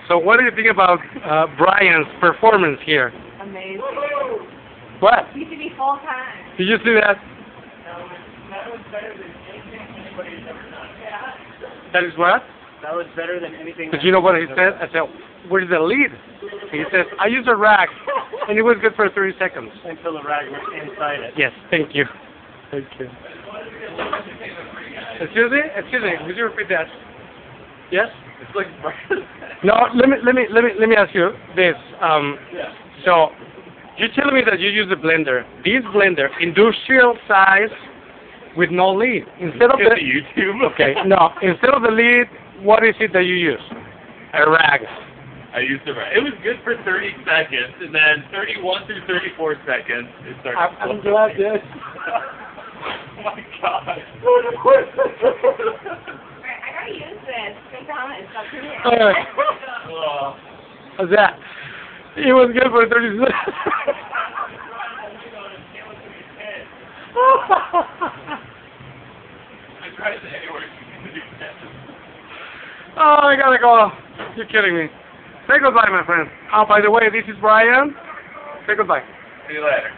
So what do you think about Brian's performance here? Amazing. What? He should be full time. Did you see that? That was better than anything anybody's ever done. That is what? That was better than anything. But you know what he said? I said, where's the lead? He says, I used a rag, and it was good for 30 seconds. Until the rag was inside it. Yes, thank you. Thank you. Excuse me, would you repeat that? Yes? It's like No, let me ask you this. So, you're telling me that you use a blender. This blender, industrial size, with no lid. Instead of the YouTube. Okay, no. Instead of the lid, what is it that you use? A rag. I used the rag. It was good for 30 seconds, and then 31 through 34 seconds, it started. I'm glad, yes. Oh my God. I gotta use this. Think on it. Stop doing it. Oh. How's that? It was good for 30 seconds. I tried to anywhere to do that. Oh, I gotta go. You're kidding me. Say goodbye, my friend. Oh, by the way, this is Brian. Say goodbye. See you later.